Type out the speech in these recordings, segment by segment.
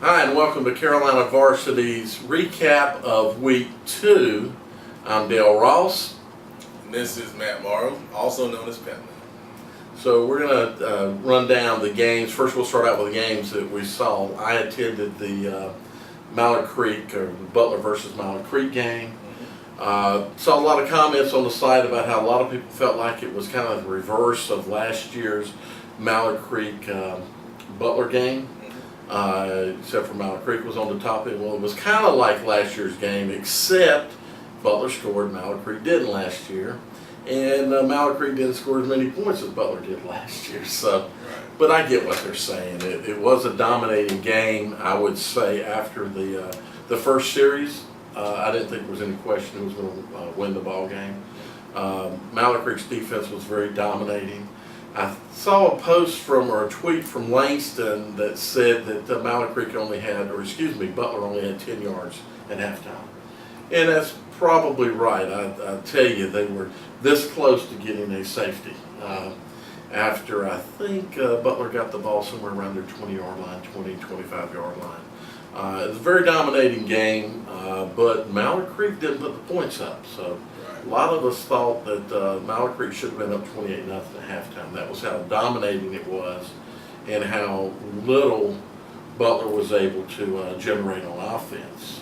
Hi, and welcome to Carolina Varsity's recap of Week 2. I'm Dale Ross. And this is Matt Morrow, also known as Penman. So we're going to run down the games. First, we'll start out with the games that we saw. I attended the Mallard Creek, or Butler versus Mallard Creek game. Saw a lot of comments on the site about how a lot of people felt like it was kind of the reverse of last year's Mallard Creek Butler game. Except for Mallard Creek was on the top end. Well, it was kind of like last year's game, except Butler scored, Mallard Creek didn't last year. And Mallard Creek didn't score as many points as Butler did last year. So, but I get what they're saying. It was a dominating game, I would say, after the first series. I didn't think there was any question who was going to win the ball game. Mallard Creek's defense was very dominating. I saw a post or a tweet from Langston that said that Mallard Creek Butler only had 10 yards at halftime. And that's probably right. I tell you, they were this close to getting a safety after I think Butler got the ball somewhere around their 20-yard line, 25-yard line. It was a very dominating game, but Mallard Creek didn't put the points up. So a lot of us thought that Mallard Creek should have been up 28-0 at halftime. That was how dominating it was and how little Butler was able to generate on offense.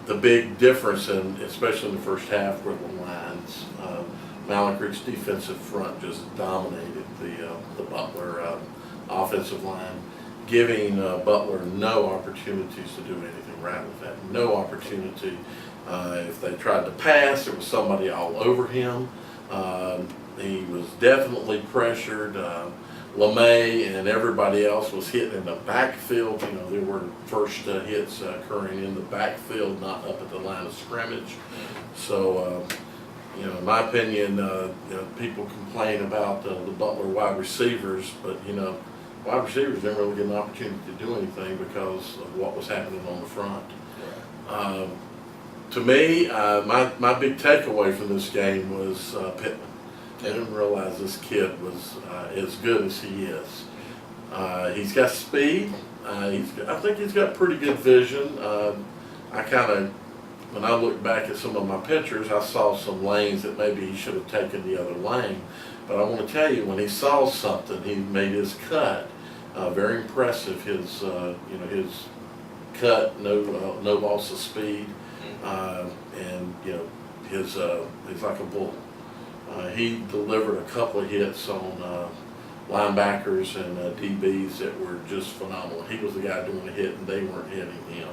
The big difference, especially in the first half, were the lines. Mallard Creek's defensive front just dominated the Butler offensive line, giving Butler no opportunities to do anything right with that. No opportunity. If they tried to pass, there was somebody all over him. He was definitely pressured. LeMay and everybody else was hitting in the backfield. You know, there were first hits occurring in the backfield, not up at the line of scrimmage. So, in my opinion, people complain about the Butler wide receivers, but wide receivers didn't really get an opportunity to do anything because of what was happening on the front. To me, my big takeaway from this game was Pittman. I didn't realize this kid was as good as he is. He's got speed. I think he's got pretty good vision. When I look back at some of my pictures, I saw some lanes that maybe he should have taken the other lane. But I want to tell you, when he saw something, he made his cut. Very impressive. His cut, no loss of speed, and he's like a bull. He delivered a couple of hits on linebackers and DBs that were just phenomenal. He was the guy doing the hit, and they weren't hitting him.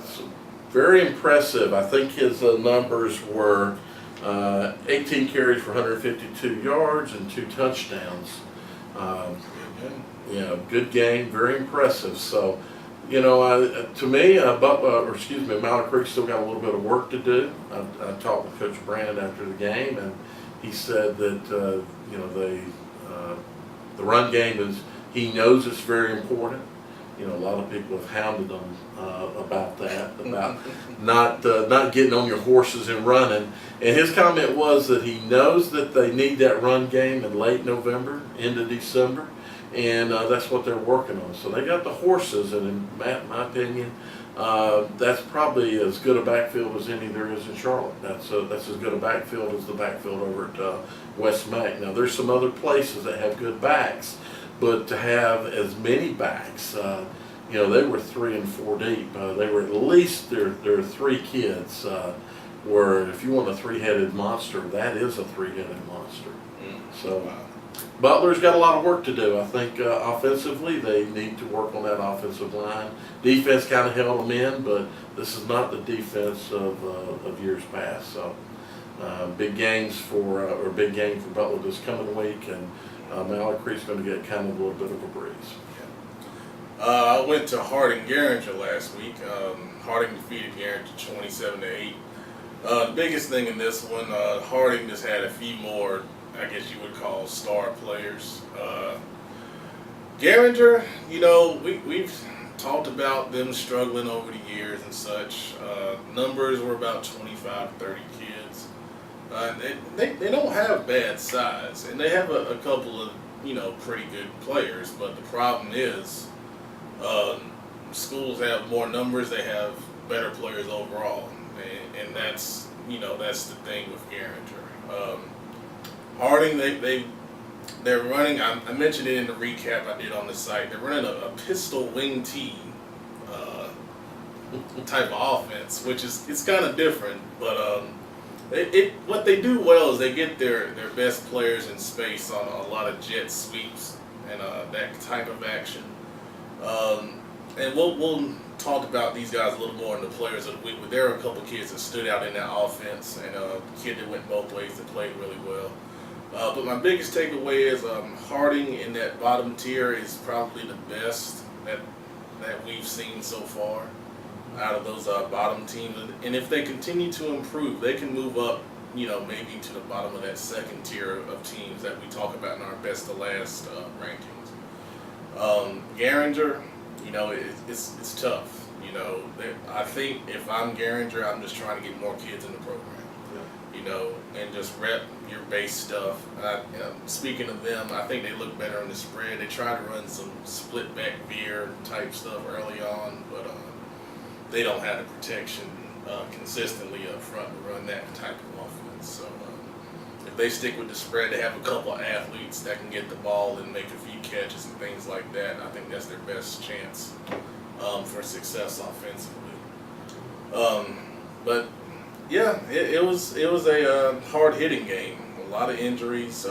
So very impressive. I think his numbers were 18 carries for 152 yards and 2 touchdowns. Good game, very impressive. So, to me, Mallard Creek still got a little bit of work to do. I talked with Coach Brand after the game, and he said that the run game he knows it's very important. A lot of people have hounded him about that, about not getting on your horses and running. And his comment was that he knows that they need that run game in late November, into December. And that's what they're working on. So they got the horses, and in my opinion, that's probably as good a backfield as any there is in Charlotte. That's as good a backfield as the backfield over at West Mac. Now there's some other places that have good backs, but to have as many backs, they were 3 and 4 deep. They were at least there are 3 kids. Where if you want a 3-headed monster, that is a 3-headed monster. So. Wow. Butler's got a lot of work to do. I think offensively they need to work on that offensive line. Defense kind of held them in, but this is not the defense of years past. So big game for Butler this coming week, and Mallard Creek's going to get kind of a little bit of a breeze. I went to Harding Garinger last week. Harding defeated Garinger 27-8. The biggest thing in this one, Harding just had a few more, I guess you would call, star players. Garinger, we've talked about them struggling over the years and such. Numbers were about 25, 30 kids. They don't have bad size, and they have a couple of pretty good players. But the problem is Schools have more numbers; they have better players overall, and that's that's the thing with Garinger. Harding, they're running. I mentioned it in the recap I did on the site. They're running a pistol wing T type of offense, which it's kind of different. But what they do well is they get their best players in space on a lot of jet sweeps and that type of action. And we'll talk about these guys a little more in the players of the week. But there are a couple kids that stood out in that offense, and a kid that went both ways that played really well. But my biggest takeaway is Harding in that bottom tier is probably the best that we've seen so far out of those bottom teams. And if they continue to improve, they can move up, maybe to the bottom of that second tier of teams that we talk about in our best to last rankings. Garinger, it's tough. I think if I'm Garinger, I'm just trying to get more kids in the program. And just rep your base stuff. Speaking of them, I think they look better on the spread. They try to run some split back veer type stuff early on, but they don't have the protection consistently up front to run that type of offense. So if they stick with the spread, they have a couple of athletes that can get the ball and make a few catches and things like that. I think that's their best chance for success offensively. But yeah, it was a hard hitting game. A lot of injuries,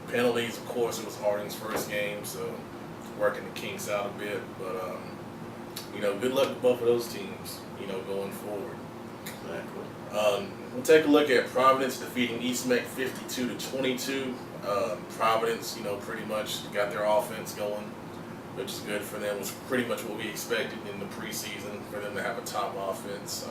penalties. Of course, it was Harding's first game, so working the kinks out a bit. But good luck to both of those teams. Going forward. Exactly. We'll take a look at Providence defeating East Meck 52-22. Providence, pretty much got their offense going, which is good for them. It was pretty much what we expected in the preseason for them to have a top offense.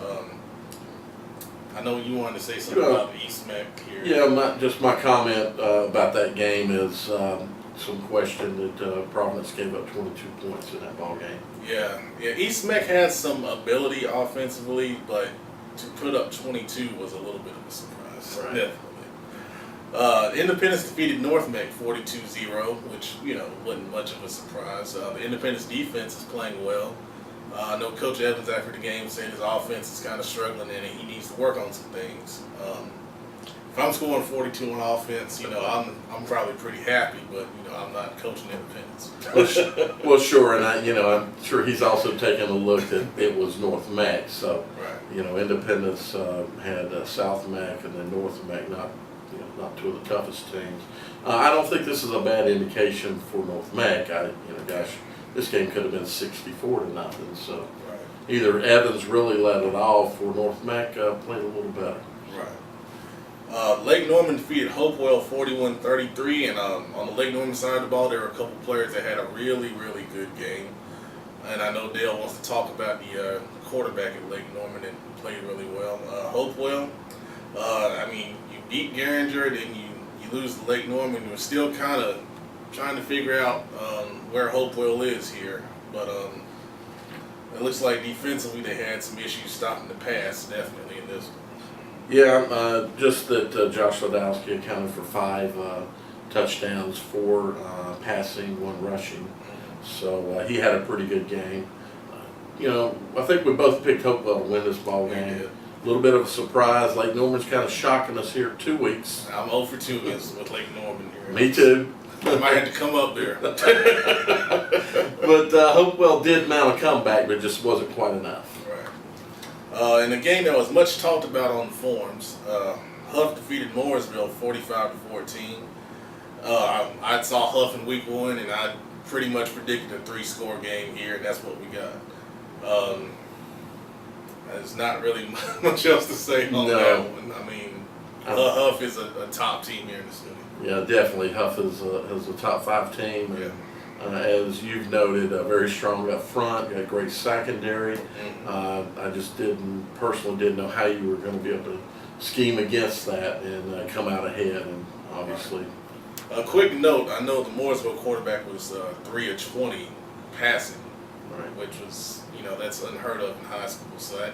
I know you wanted to say something about East Meck here. Yeah, my comment about that game is some question that Providence gave up 22 points in that ball game. Yeah. East Meck had some ability offensively, but to put up 22 was a little bit of a surprise. Right. Definitely. Independence defeated North Meck 42-0, which wasn't much of a surprise. The Independence defense is playing well. I know Coach Evans after the game said his offense is kind of struggling and he needs to work on some things. If I'm scoring 42 on offense, I'm probably pretty happy, but I'm not coaching Independence. Well, sure, and I'm sure he's also taken a look that it was North Mac. So, right. Independence had South Mac and then North Mac, not two of the toughest teams. I don't think this is a bad indication for North Mac. This game could have been 64-0. So, right. Either Evans really let it off, or North Mac played a little better. Right. Lake Norman defeated Hopewell 41-33, and on the Lake Norman side of the ball, there were a couple players that had a really, really good game. And I know Dale wants to talk about the quarterback at Lake Norman that played really well. Hopewell, you beat Garinger, then you lose to Lake Norman. You're still kind of trying to figure out where Hopewell is here. But it looks like defensively they had some issues stopping the pass, definitely, in this one. Yeah, just that Josh Ladowski accounted for 5 touchdowns, 4 passing, 1 rushing. So he had a pretty good game. I think we both picked Hopewell to win this ball game. A little bit of a surprise. Lake Norman's kind of shocking us here 2 weeks. I'm 0 for 2 with Lake Norman here. Me too. I might have to come up there. But Hopewell did mount a comeback, but it just wasn't quite enough. Right. In a game that was much talked about on the forums, Huff defeated Mooresville 45-14. I saw Huff in week 1, and I pretty much predicted a 3-score game here, and that's what we got. There's not really much else to say on that one. Huff is a top team here in the city. Yeah, definitely. Huff is a top 5 team. Yeah. As you've noted, very strong up front, got a great secondary. Mm-hmm. I just personally didn't know how you were going to be able to scheme against that and come out ahead, and obviously. A quick note, I know the Mooresville quarterback was 3 of 20 passing, right, which was, that's unheard of in high school. So that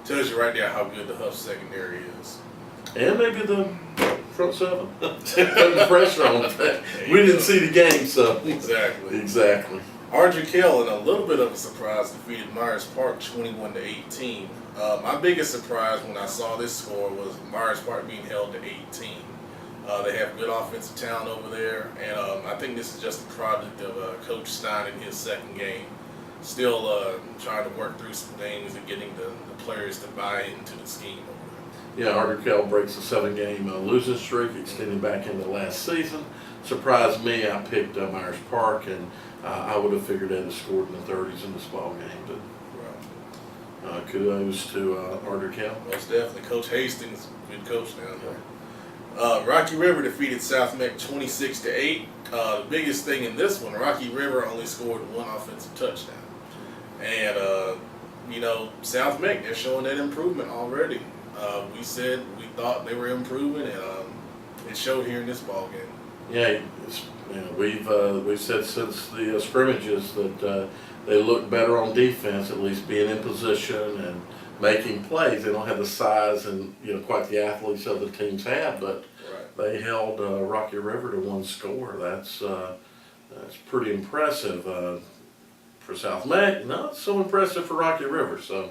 tells you right there how good the Huff secondary is. And maybe the front 7. Putting the pressure on it. We didn't see the game, so. Exactly. Exactly. Ardrey in a little bit of a surprise, defeated Myers Park 21-18. My biggest surprise when I saw this score was Myers Park being held to 18. They have good offensive talent over there, and I think this is just a product of Coach Stein in his second game. Still trying to work through some things and getting the players to buy into the scheme over Yeah, Ardrey breaks a 7-game losing streak, extending back into last season. Surprised me. I picked Myers Park, and I would have figured they'd have scored in the 30s in this ball game. But kudos to Ardrey. Most definitely. Coach Hastings, good coach down there. Rocky River defeated South Meck 26-8. The biggest thing in this one, Rocky River only scored one offensive touchdown. And, South Meck, they're showing that improvement already. We said we thought they were improving, and it showed here in this ball game. Yeah, we've said since the scrimmages that they look better on defense, at least being in position and making plays. They don't have the size and quite the athletes other teams have, but they held Rocky River to 1 score. That's pretty impressive for South Meck. Not so impressive for Rocky River. So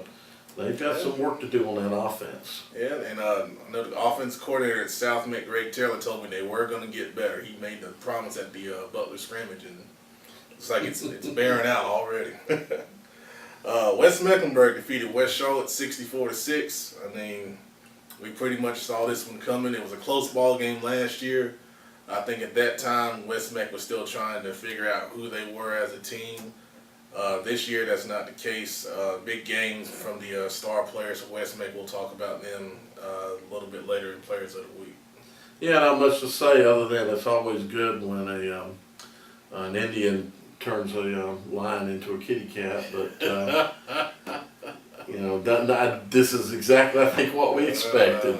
they've got some work to do on that offense. Yeah, and I know the offense coordinator at South Meck, Greg Taylor, told me they were going to get better. He made the promise at the Butler scrimmage, and it's like it's bearing out already. West Mecklenburg defeated West Charlotte 64-6. I mean, we pretty much saw this one coming. It was a close ball game last year. I think at that time, West Meck was still trying to figure out who they were as a team. This year, that's not the case. Big games from the star players at West Meck. We'll talk about them a little bit later in Players of the Week. Yeah, not much to say other than it's always good when an Indian turns a lion into a kitty cat. But this is exactly, I think, what we expected.